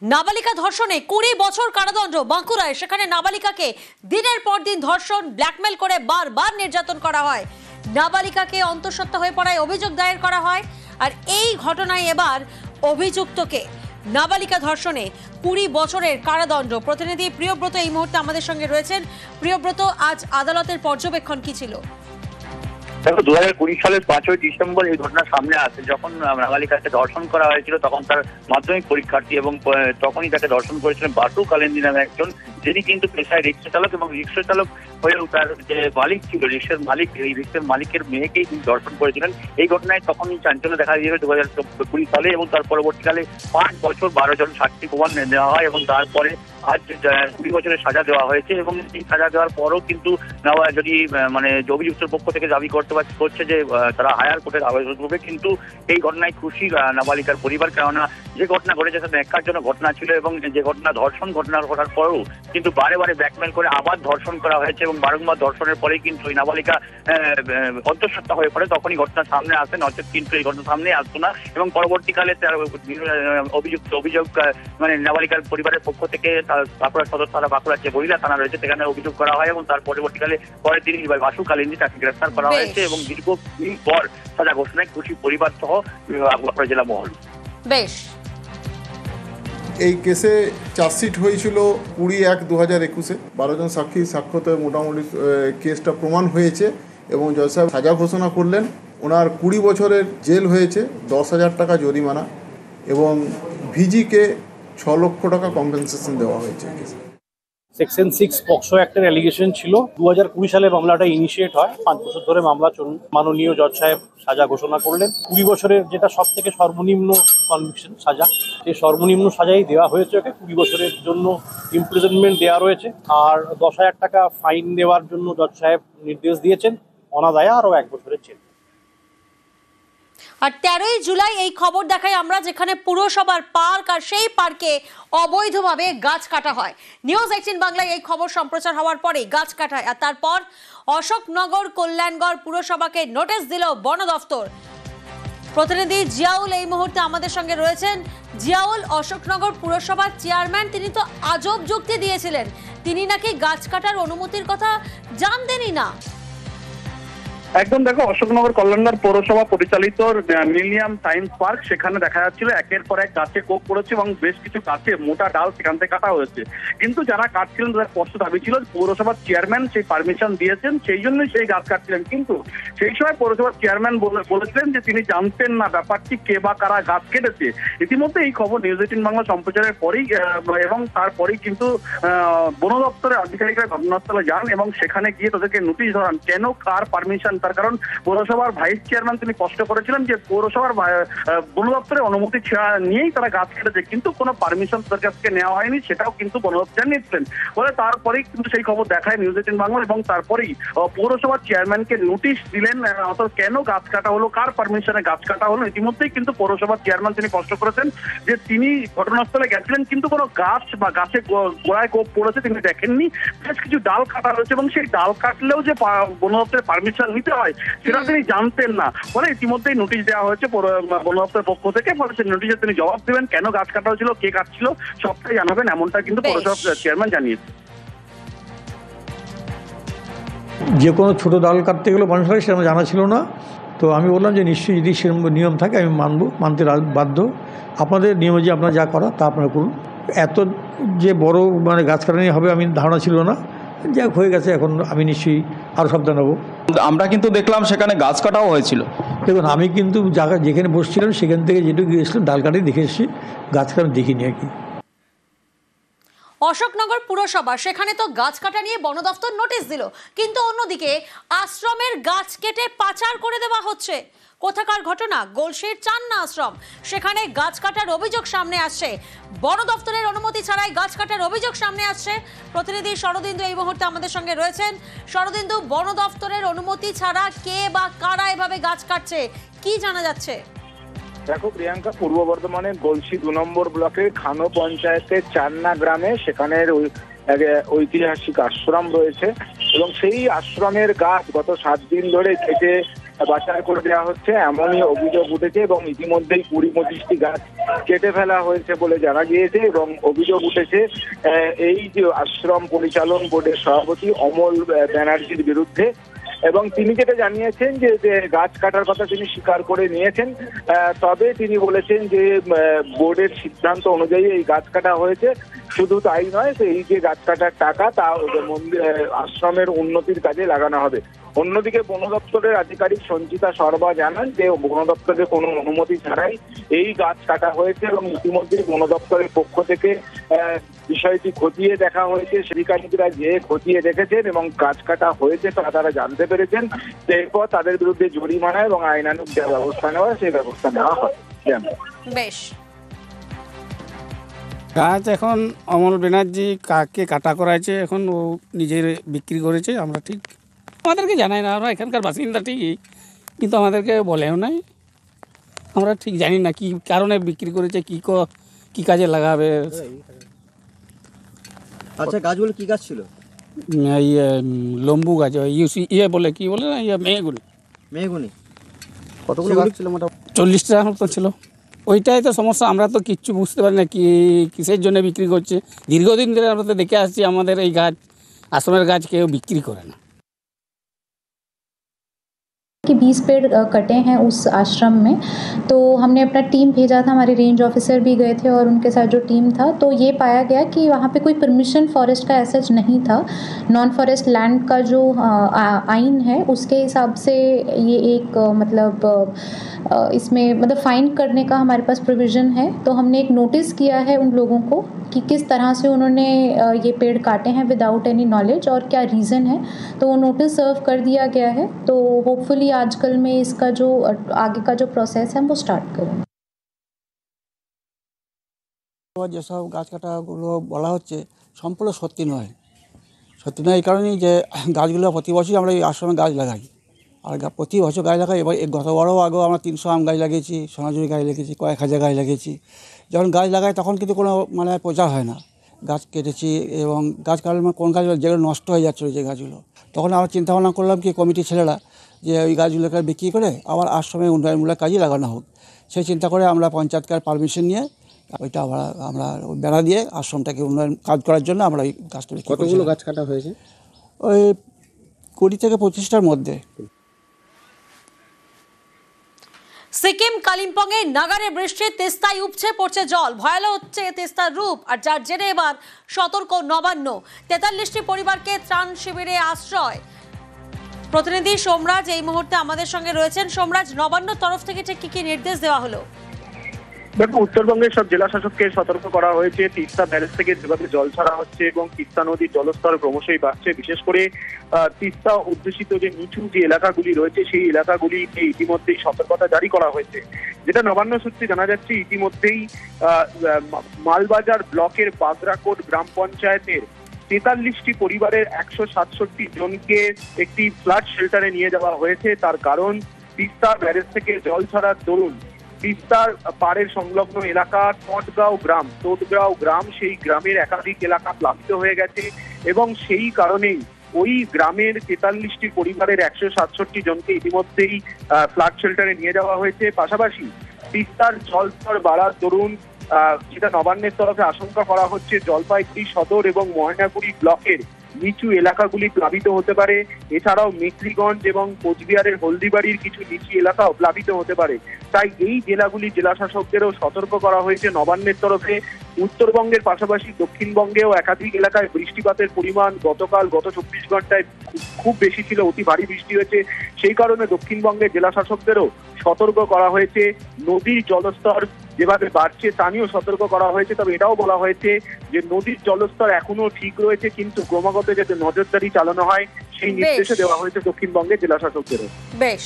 নাবালিকা ধর্ষণে 20 বছর কারাদণ্ড বাঁকুড়ায়। সেখানে নাবালিকাকে দিনের পর দিন ধর্ষণ, ব্ল্যাকমেল করে বারবার নির্যাতন করা হয়। নাবালিকাকে অন্তঃসত্ত্বা হয়ে পড়ায় অভিযোগ দায়ের করা হয়। আর এই ঘটনায় এবার অভিযুক্তকে নাবালিকা ধর্ষণে 20 বছরের কারাদণ্ড। প্রতিনিধি প্রিয়ব্রত এই মুহূর্তে আমাদের সঙ্গে রয়েছেন। প্রিয়ব্রত, আজ আদালতের পর্যবেক্ষণ কি ছিল? দেখো, 2020 সালের 5ই ডিসেম্বর এই ঘটনা সামনে আসে। যখন নাবালিকাকে ধর্ষণ করা হয়েছিল তখন তার মাধ্যমিক পরীক্ষার্থী, এবং তখনই তাকে ধর্ষণ করেছিলেন বাসু কালেন্দি নামে একজন, যিনি কিন্তু পেশায় রিক্সা চালক, এবং রিক্সা চালক হয়েও তার যে মালিক ছিল, রিক্সার মালিক, এই রিক্সার মালিকের মেয়েকেই তিনি ধর্ষণ করেছিলেন। এই ঘটনায় তখনই চাঞ্চল্য দেখা দিয়েছিল 2020 সালে, এবং তার পরবর্তীকালে 5 বছর 12 জন সাক্ষী প্রমাণ দেওয়া হয়, এবং তারপরে আজ 20 বছরের সাজা দেওয়া হয়েছে। এবং এই সাজা দেওয়ার পরও কিন্তু যদি অভিযুক্তের পক্ষ থেকে দাবি করছে যে তারা হায়ার কোর্টের আবেদন করবে, কিন্তু এই ঘটনায় খুশি নাবালিকার পরিবার। কেননা যে ঘটনা ঘটেছে সেটা ন্যাক্কারজনক ঘটনা ছিল, এবং যে ঘটনা ঘটনা ঘটার পরেও কিন্তু বারে বারে ব্ল্যাকমেল করে আবার ধর্ষণ করা হয়েছে, এবং বারংবার ধর্ষণের পরেই কিন্তু ওই নাবালিকা অন্তঃসত্ত্বা হয়ে পড়ে। তখনই ঘটনা সামনে আসে, নচেত কিন্তু এই ঘটনা সামনে আসতো না। এবং পরবর্তীকালে তার অভিযোগ নাবালিকার পরিবারের পক্ষ থেকে বাঁকুড়া সদর থানা, বাঁকুড়ার যে মহিলা থানা রয়েছে সেখানে অভিযোগ করা হয়, এবং তার পরবর্তীকালে পরের দিনই বাসু কালেন্দি তাকে গ্রেফতার করা হয়েছে, এবং দীর্ঘদিন পর সাজা ঘোষণায় খুশি পরিবার সহ বাঁকুড়া জেলা মহল। বেশ, এই কেসে চার্জশিট হয়েছিল 20-1-2021-এ। 12 জন সাক্ষ্যতে মোটামুটি কেসটা প্রমাণ হয়েছে, এবং জজ সাহেব সাজা ঘোষণা করলেন। ওনার 20 বছরের জেল হয়েছে, 10,000 টাকা জরিমানা, এবং ভিজিকে 6 লক্ষ টাকা কম্পেনসেশন দেওয়া হয়েছে। সেকশন 6 পক্সো অ্যাক্টের অ্যালিগেশন ছিল। 2020 সালে মামলাটা ইনিশিয়েট হয়। 5 বছর ধরে মামলা চলুন। মাননীয় জজ সাহেব সাজা ঘোষণা করলেন 20 বছরের, যেটা সব থেকে সর্বনিম্ন কনভিকশন সাজা। সেই সর্বনিম্ন সাজাই দেওয়া হয়েছে ওকে। 20 বছরের জন্য ইমপ্রিজনমেন্ট দেওয়া রয়েছে, আর 10,000 টাকা ফাইন দেওয়ার জন্য জজ সাহেব নির্দেশ দিয়েছেন, অনাদায়ে আরও 1 বছরের জেল। আর 13ই জুলাই এই খবর দেখাই আমরা, যেখানে পুরসভার পার্ক, আর সেই পার্কে অবৈধভাবে গাছ কাটা হয়। নিউজ 18 বাংলায় এই খবর সম্প্রচার হওয়ার পরে গাছ কাটায়, আর তারপর অশোকনগর কল্যাণগড় পুরসভাকে নোটিশ দিল বন দফতর। প্রতিনিধি জিয়াউল এই মুহূর্তে আমাদের সঙ্গে রয়েছেন। জিয়াউল, অশোকনগর পুরসভার চেয়ারম্যান তিনি তো আজব যুক্তি দিয়েছিলেন, তিনি নাকি গাছ কাটার অনুমতির কথা জানতেনই না। একদম, দেখো, অশোকনগর কল্যাণগড় পৌরসভা পরিচালিত মিলিনিয়াম সায়েন্স পার্ক, সেখানে দেখা যাচ্ছিল একের পর এক গাছে কোপ পড়েছে, এবং বেশ কিছু গাছে মোটা ডাল সেখান থেকে কাটা হয়েছে। কিন্তু যারা কাটছিলেন তাদের স্পষ্ট দাবি ছিল পৌরসভার চেয়ারম্যান সেই পারমিশন দিয়েছেন, সেই জন্যই সেই গাছ কাটছিলেন। কিন্তু সেই সময় পৌরসভার চেয়ারম্যান বলেছিলেন যে তিনি জানতেন না ব্যাপারটি কে বা কারা গাছ কেটেছে। ইতিমধ্যে এই খবর নিউজ 18 বাংলা সম্প্রচারের পরেই এবং তারপরেই কিন্তু বন দপ্তরের আধিকারিকরা ঘটনাস্থলে যান, এবং সেখানে গিয়ে তাদেরকে নোটিশ ধরান কেন কার পারমিশন। তার কারণ পৌরসভার ভাইস চেয়ারম্যান তিনি স্পষ্ট করেছিলেন যে পৌরসভার বন দপ্তরের অনুমতি নিয়েই তারা গাছ কেটেছে, কিন্তু কোনো পারমিশন তাদের কাছ থেকে নেওয়া হয়নি, সেটাও কিন্তু বন দপ্তর নিচ্ছেন বলে। তারপরেই কিন্তু সেই খবর দেখায় নিউজ 18 বাংলা, এবং তারপরেই পৌরসভার চেয়ারম্যানকে নোটিশ দিলেন অর্থাৎ কেন গাছ কাটা হলো, কার পারমিশনে গাছ কাটা হলো। ইতিমধ্যেই কিন্তু পৌরসভার চেয়ারম্যান তিনি স্পষ্ট করেছেন যে তিনি ঘটনাস্থলে গেছিলেন, কিন্তু কোনো গাছ বা গাছে গোড়ায় কোপ পড়েছে তিনি দেখেননি। বেশ কিছু ডাল কাটা হয়েছে, এবং সেই ডাল কাটলেও যে বন দপ্তরের পারমিশন নিতে হয় সেটা তিনি জানতেন না। ফলে ইতিমধ্যেই নোটিশ দেওয়া হয়েছে বন দপ্তরের পক্ষ থেকে। ফলে সেই নোটিশে তিনি জবাব দেবেন, কেন গাছ কাটা হয়েছিল, কে কাটছিল, সবটাই জানাবেন, এমনটা কিন্তু পৌরসভা চেয়ারম্যান জানিয়েছে। যে কোনো ছোটো ডাল কাটতে গেলে মানুষ হয়, সেটা জানা ছিল না। তো আমি বললাম যে নিশ্চয়ই যদি সেরকম নিয়ম থাকে আমি মানতে বাধ্য। আপনাদের নিয়মে যে আপনারা যা করা তা আপনারা করুন। এত যে বড় গাছ কাটানি হবে আমি ধারণা ছিল না, যা হয়ে গেছে। এখন আমি নিশ্চয়ই আরও সাবধান হবো। আমরা কিন্তু দেখলাম সেখানে গাছ কাটাও হয়েছিল। দেখুন, আমি কিন্তু যেখানে বসছিলাম সেখান থেকে যেটুকু গিয়েছিলাম ডাল কাটি দেখে এসেছি, গাছ কাটা দেখিনি আর কি। অশোকনগর পুরসভা সেখানে তো গাছ কাটা নিয়ে বন দফতর নোটিশ দিল, কিন্তু অন্যদিকে আশ্রমের গাছ কেটে পাচার করে দেওয়া হচ্ছে। কোথাকার ঘটনা? গলসির চান্না আশ্রম, সেখানে গাছ কাটার অভিযোগ সামনে আসছে। বন দফতরের অনুমতি ছাড়াই গাছ কাটার অভিযোগ সামনে আসছে। প্রতিনিধি শরদিন্দু এই মুহূর্তে আমাদের সঙ্গে রয়েছেন। শরদিন্দু, বন দফতরের অনুমতি ছাড়া কে বা কারা এভাবে গাছ কাটছে, কি জানা যাচ্ছে? দেখো প্রিয়াঙ্কা, পূর্ব বর্ধমানের গলসি 2 নম্বর ব্লকের খানো পঞ্চায়েতের চান্না গ্রামে সেখানের ঐতিহাসিক আশ্রম রয়েছে, এবং সেই আশ্রমের গাছ গত 7 দিন ধরে কেটে বাছাই করে দেওয়া হচ্ছে এমনই অভিযোগ উঠেছে এবং ইতিমধ্যেই 20-25টি গাছ কেটে ফেলা হয়েছে বলে জানা গিয়েছে এবং অভিযোগ উঠেছে এই যে আশ্রম পরিচালন বোর্ডের সভাপতি অমল ব্যানার্জির বিরুদ্ধে। এবং তিনি যেটা জানিয়েছেন যে গাছ কাটার কথা তিনি স্বীকার করে নিয়েছেন, তবে তিনি বলেছেন যে বোর্ডের সিদ্ধান্ত অনুযায়ী এই গাছ কাটা হয়েছে। শুধু তাই নয়, এই যে গাছ কাটার টাকা তা আশ্রমের উন্নতির কাজে লাগানো হবে। অন্যদিকে বন দপ্তরের আধিকারিক সঞ্চিতা শর্মা জানান যে বন দপ্তরের কোনো অনুমতি ছাড়াই এই গাছ কাটা হয়েছে এবং ইতিমধ্যে বন দপ্তরের পক্ষ থেকে বিষয়টি খতিয়ে দেখা হয়েছে। শিকারীরা যে খতিয়ে দেখেছেন এবং গাছ কাটা হয়েছে তা তারা জানতে পেরেছেন। এরপর তাদের বিরুদ্ধে জরিমানা এবং আইনানুগ যে ব্যবস্থা নেওয়া সেই ব্যবস্থা নেওয়া হয়। বেশ, গাছ এখন অমল ব্যানার্জি কাকে কাটা করাইছে, এখন ও নিজের বিক্রি করেছে। আমরা ঠিক আমাদেরকে জানাই না, আমরা এখানকার বাসিন্দা ঠিকই, কিন্তু আমাদেরকে বলেও নাই। আমরা ঠিক জানি না কি কারণে বিক্রি করেছে, কি কাজে লাগাবে। আচ্ছা, গাছগুলো কি গাছ ছিল? লম্বু গাছ, বলে কি বলে না, মেহগুনি। কতগুলো গাছ ছিল? মোটামুটি 40টা মতো ছিল। ওইটাই তো সমস্যা, আমরা তো কিচ্ছু বুঝতে পারি না কিসের জন্য বিক্রি করছে। দীর্ঘদিন ধরে আমরা তো দেখে আসছি আমাদের এই গাছ, আশ্রমের গাছ কেউ বিক্রি করে না। कि 20 पेड़ कटे हैं उस आश्रम में, तो हमने अपना टीम भेजा था, हमारे रेंज ऑफिसर भी गए थे और उनके साथ जो टीम था, तो ये पाया गया कि वहाँ पे कोई परमिशन फॉरेस्ट का ऐसा नहीं था। नॉन फॉरेस्ट लैंड का जो आइन है उसके हिसाब से ये एक मतलब इसमें मतलब फाइन करने का हमारे पास प्रोविज़न है। तो हमने एक नोटिस किया है उन लोगों को कि किस तरह से उन्होंने ये पेड़ काटे हैं विदाउट एनी नॉलेज और क्या रीज़न है। तो वो नोटिस सर्व कर दिया गया है। तो होपफुली आजकल में इसका जो आगे का जो प्रोसेस है वो स्टार्ट करें। যেসব গাছ কাটাগুলো বলা হচ্ছে সম্পূর্ণ সত্যি নয়। সত্যি নয় এই কারণেই যে গাছগুলো প্রতি বছরই আমরা এই আশ্রমে গাছ লাগাই, আর প্রতি বছর গাছ লাগাই। এবার গতবারও আগেও আমরা 300 আম গাছ লাগিয়েছি, সোনাঝুরি গাছ লাগিয়েছি, কয়েক হাজার গাছ লাগিয়েছি। যখন গাছ লাগাই তখন কিন্তু কোনো মানে প্রচার হয় না। গাছ কেটেছি এবং গাছ কাটার কোন গাছগুলো যেগুলো নষ্ট হয়ে যাচ্ছিলো যে গাছগুলো, তখন আমরা চিন্তাভাবনা করলাম কি কমিটির ছেলেরা যে ওই গাছগুলোকে বিক্রি করে আবার আশ্রমে উন্নয়নমূলক কাজে লাগানো হোক। সেই চিন্তা করে আমরা পঞ্চায়েতকার পারমিশন নিয়ে ওইটা আমরা বেড়া দিয়ে আশ্রমটাকে উন্নয়ন কাজ করার জন্য আমরা ওই গাছটা। কতগুলো গাছ কাটা হয়েছে? ওই 20 থেকে 25টার মধ্যে। সিকিম কালিম্পংয়ে নাগারে বৃষ্টির তেস্তায় উপচে পড়ছে জল, ভয়াবহ হচ্ছে তেস্তার রূপ, আর যার জেরে এবার সতর্ক নবান্ন। 43টি পরিবারকে ত্রাণ শিবিরে আশ্রয়। প্রতিনিধি সোমরাজ এই মুহূর্তে আমাদের সঙ্গে রয়েছেন। সোমরাজ, নবান্ন তরফ থেকে ঠিক কি নির্দেশ দেওয়া হলো? দেখো, উত্তরবঙ্গের সব জেলা শাসককে সতর্ক করা হয়েছে। তিস্তা ব্যারেজ থেকে যেভাবে জল ছাড়া হচ্ছে এবং তিস্তা নদীর জলস্তর ক্রমশই বাড়ছে, বিশেষ করে তিস্তা অধ্যুষিত যে নিচু যে এলাকাগুলি রয়েছে সেই এলাকাগুলিতে ইতিমধ্যেই সতর্কতা জারি করা হয়েছে। যেটা নবান্ন সূত্রে জানা যাচ্ছে, ইতিমধ্যেই মালবাজার ব্লকের বাগরাকোট গ্রাম পঞ্চায়েতের 43টি পরিবারের 167 জনকে একটি ফ্লাড শেল্টারে নিয়ে যাওয়া হয়েছে। তার কারণ তিস্তা ব্যারেজ থেকে জল ছাড়ার দরুন তিস্তার পাড়ের সংলগ্ন এলাকা তোটগাঁও গ্রাম সেই গ্রামের একাধিক এলাকা প্লাবিত হয়ে গেছে এবং সেই কারণেই ওই গ্রামের 43টি পরিবারের 167 জনকে ইতিমধ্যেই ফ্লাড শেল্টারে নিয়ে যাওয়া হয়েছে। পাশাপাশি তিস্তার জলস্তর বাড়ার দরুন যেটা নবান্নের তরফে আশঙ্কা করা হচ্ছে, জলপাইগুড়ি সদর এবং ময়নাগুড়ি ব্লকের নিচু এলাকাগুলি প্লাবিত হতে পারে। এছাড়াও মেখলিগঞ্জ এবং কোচবিহারের হলদিবাড়ির কিছু নিচু এলাকাও প্লাবিত হতে পারে। তাই এই জেলাগুলি জেলা শাসকদেরও সতর্ক করা হয়েছে নবান্নের তরফে। উত্তরবঙ্গের পাশাপাশি দক্ষিণবঙ্গেও একাধিক এলাকায় বৃষ্টিপাতের পরিমাণ গত 24 ঘন্টায় খুব বেশি ছিল, অতি ভারী বৃষ্টি হয়েছে। সেই কারণে দক্ষিণবঙ্গের জেলা শাসকদেরও সতর্ক করা হয়েছে। নদীর জলস্তর যেভাবে বাড়ছে তা নিয়েও সতর্ক করা হয়েছে। তবে এটাও বলা হয়েছে যে নদীর জলস্তর এখনো ঠিক রয়েছে, কিন্তু ক্রমাগত যাতে নজরদারি চালানো হয় সেই নির্দেশে দেওয়া হয়েছে দক্ষিণবঙ্গের জেলা শাসকদেরও। বেশ।